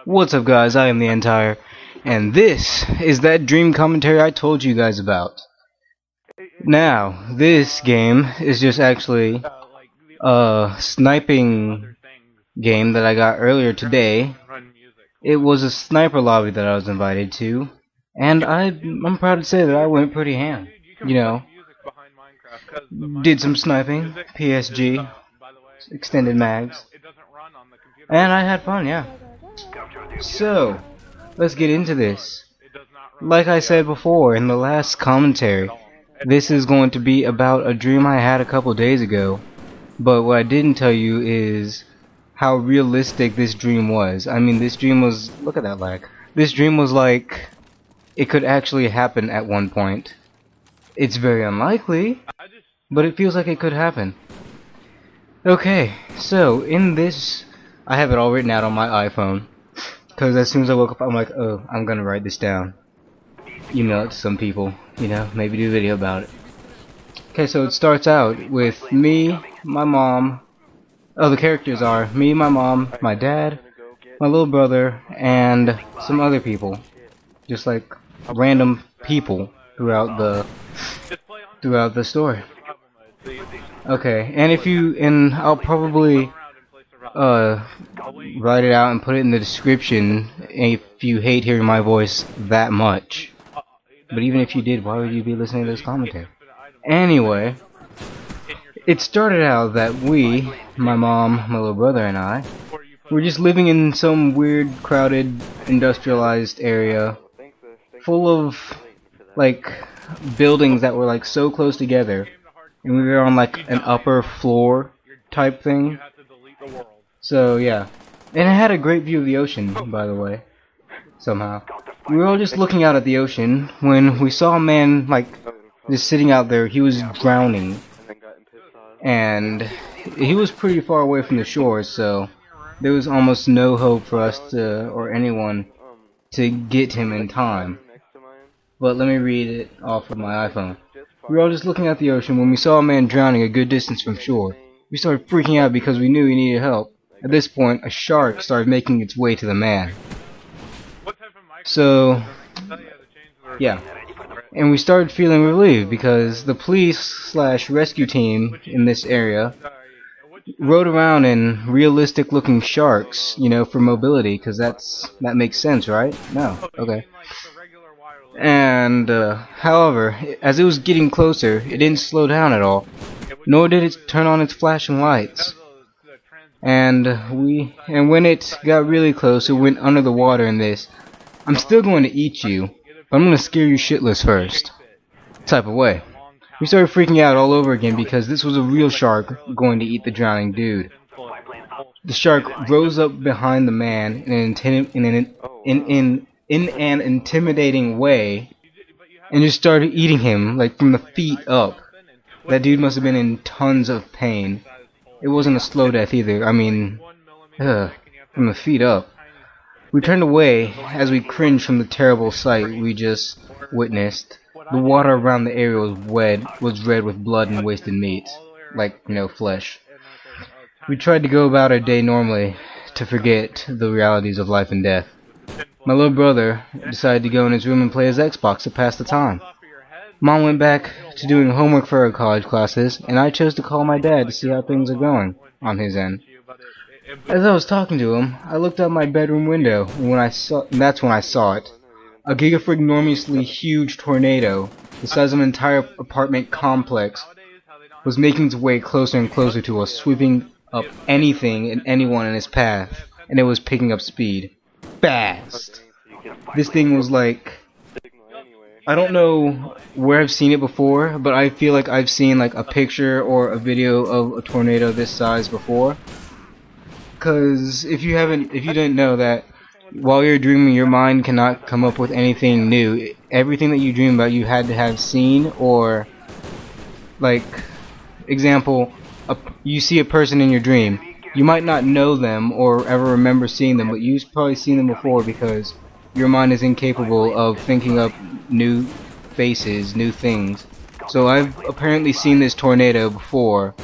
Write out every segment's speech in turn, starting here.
What's up, guys? I am the Ntire, and this is that dream commentary I told you guys about. Now, this game is just actually a sniping game that I got earlier today. It was a sniper lobby that I was invited to, and I'm proud to say that I went pretty ham. You know, did some sniping, PSG, extended mags, and I had fun, yeah. So, let's get into this. Like I said before in the last commentary, this is going to be about a dream I had a couple days ago. But what I didn't tell you is how realistic this dream was. I mean, this dream was... look at that lag. This dream was like... it could actually happen at one point. It's very unlikely, but it feels like it could happen. Okay, so in this... I have it all written out on my iPhone. Because as soon as I woke up, I'm like, oh, I'm gonna write this down. Email it to some people, you know, maybe do a video about it. Okay, so it starts out with me, my mom. Oh, the characters are me, my mom, my dad, my little brother, and some other people. Just like random people throughout the story. Okay, and I'll probably write it out and put it in the description if you hate hearing my voice that much. But even if you did, why would you be listening to this commentary? Anyway, it started out that we, my mom, my little brother, and I, were just living in some weird, crowded, industrialized area full of, like, buildings that were, like, so close together. And we were on, like, an upper floor type thing. So, yeah. And it had a great view of the ocean, by the way. Somehow. We were all just looking out at the ocean when we saw a man, like, just sitting out there. He was drowning. And he was pretty far away from the shore, so there was almost no hope for us to, or anyone, to get him in time. But let me read it off of my iPhone. We were all just looking at the ocean when we saw a man drowning a good distance from shore. We started freaking out because we knew he needed help. At this point, a shark started making its way to the man. So, yeah. And we started feeling relieved because the police/rescue team in this area rode around in realistic looking sharks, you know, for mobility, because that makes sense, right? No. Okay. And, however, as it was getting closer, it didn't slow down at all, nor did it turn on its flashing lights. And when it got really close, it went under the water in this. I'm still going to eat you, but I'm going to scare you shitless first. Type of way. We started freaking out all over again because this was a real shark going to eat the drowning dude. The shark rose up behind the man in an intimidating way and just started eating him, like, from the feet up. That dude must have been in tons of pain. It wasn't a slow death either. I mean, from the feet up. We turned away as we cringed from the terrible sight we just witnessed. The water around the area was red with blood and wasted meat, like, you know, flesh. We tried to go about our day normally to forget the realities of life and death. My little brother decided to go in his room and play his Xbox to pass the time. Mom went back to doing homework for her college classes, and I chose to call my dad to see how things are going on his end. As I was talking to him, I looked out my bedroom window, and that's when I saw it. A giga-freaking-enormously huge tornado, the size of an entire apartment complex, was making its way closer and closer to us, sweeping up anything and anyone in its path, and it was picking up speed. Fast! This thing was like... I don't know where I've seen it before, but I feel like I've seen like a picture or a video of a tornado this size before. Cause if you didn't know that while you're dreaming, your mind cannot come up with anything new. Everything that you dream about, you had to have seen, or, like, example, you see a person in your dream. You might not know them or ever remember seeing them, but you've probably seen them before because your mind is incapable of thinking up new faces, new things. So I've apparently seen this tornado before,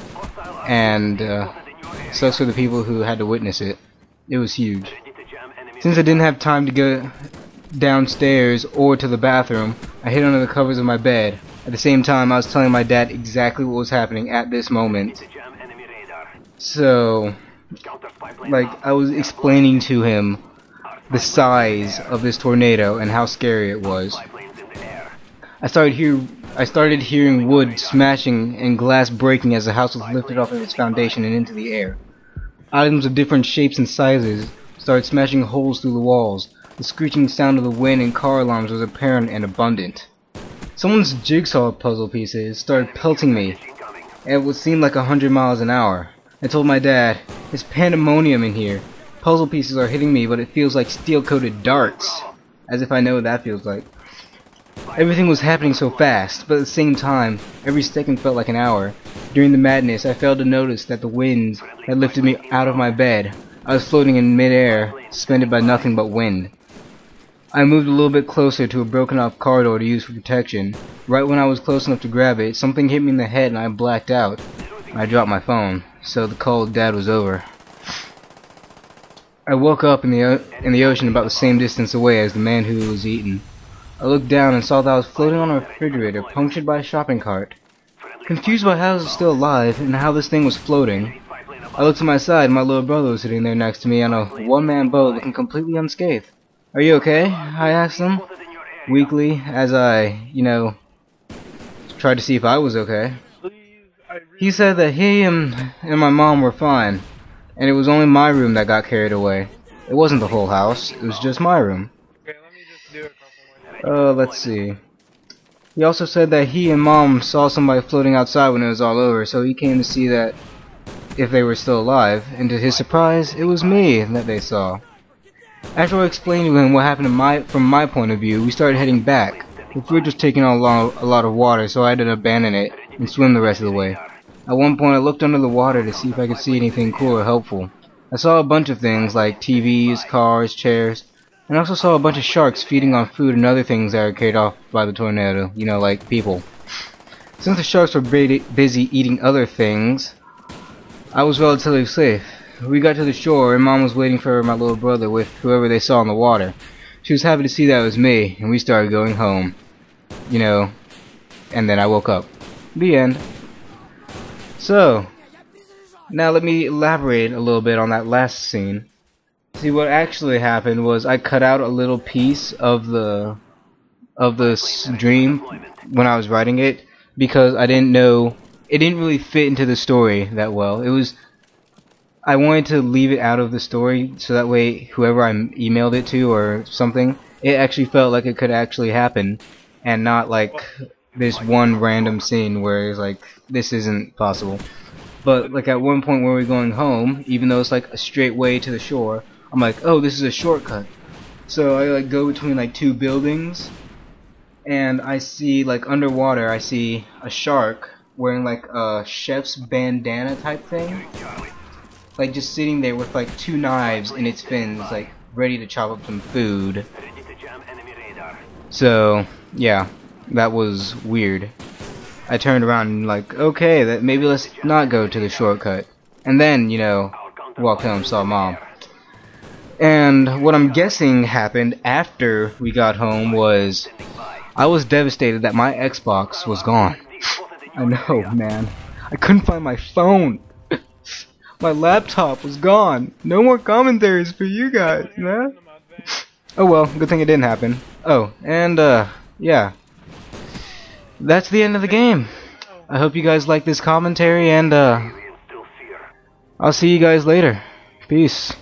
and sucks for the people who had to witness it. It was huge. Since I didn't have time to go downstairs or to the bathroom, I hid under the covers of my bed. At the same time, I was telling my dad exactly what was happening at this moment. So, like, I was explaining to him the size of this tornado and how scary it was. I started hearing wood smashing and glass breaking as the house was lifted off of its foundation and into the air. Items of different shapes and sizes started smashing holes through the walls. The screeching sound of the wind and car alarms was apparent and abundant. Someone's jigsaw puzzle pieces started pelting me at what seemed like 100 miles an hour. I told my dad, "It's pandemonium in here. Puzzle pieces are hitting me, but it feels like steel-coated darts." As if I know what that feels like. Everything was happening so fast, but at the same time, every second felt like an hour. During the madness, I failed to notice that the winds had lifted me out of my bed. I was floating in mid-air, suspended by nothing but wind. I moved a little bit closer to a broken-off car door to use for protection. Right when I was close enough to grab it, something hit me in the head and I blacked out. I dropped my phone, so the call with Dad was over. I woke up in the ocean about the same distance away as the man who was eaten. I looked down and saw that I was floating on a refrigerator punctured by a shopping cart. Confused by how I was still alive and how this thing was floating, I looked to my side and my little brother was sitting there next to me on a one-man boat looking completely unscathed. "Are you okay?" I asked him, weakly, as I, tried to see if I was okay. He said that he and my mom were fine, and it was only my room that got carried away. It wasn't the whole house, it was just my room. Let's see. He also said that he and Mom saw somebody floating outside when it was all over, so he came to see that if they were still alive, and to his surprise, it was me that they saw. After I explained to him what happened from my point of view, we started heading back. The fridge was taking on a lot of water, so I had to abandon it and swim the rest of the way. At one point, I looked under the water to see if I could see anything cool or helpful. I saw a bunch of things like TVs, cars, chairs, and I also saw a bunch of sharks feeding on food and other things that were carried off by the tornado, like people. Since the sharks were busy eating other things, I was relatively safe. We got to the shore and Mom was waiting for my little brother with whoever they saw in the water. She was happy to see that it was me, and we started going home. And then I woke up. The end. So, now let me elaborate a little bit on that last scene. See, what actually happened was I cut out a little piece of the dream when I was writing it because I didn't know it didn't really fit into the story that well. I wanted to leave it out of the story so that way whoever I emailed it to or something, it actually felt like it could actually happen and not like this one random scene where it's like this isn't possible. But like at one point when we were going home, even though it's like a straight way to the shore, I'm like, oh, this is a shortcut. So I like go between like two buildings and I see like underwater I see a shark wearing like a chef's bandana type thing. Like just sitting there with like two knives in its fins, like ready to chop up some food. So yeah, that was weird. I turned around and like, okay, that maybe let's not go to the shortcut. And then, walked home, saw Mom. And what I'm guessing happened after we got home was I was devastated that my Xbox was gone. I know, man. I couldn't find my phone. My laptop was gone. No more commentaries for you guys, man. Oh well, good thing it didn't happen. Oh, and yeah. That's the end of the game. I hope you guys like this commentary, and I'll see you guys later. Peace.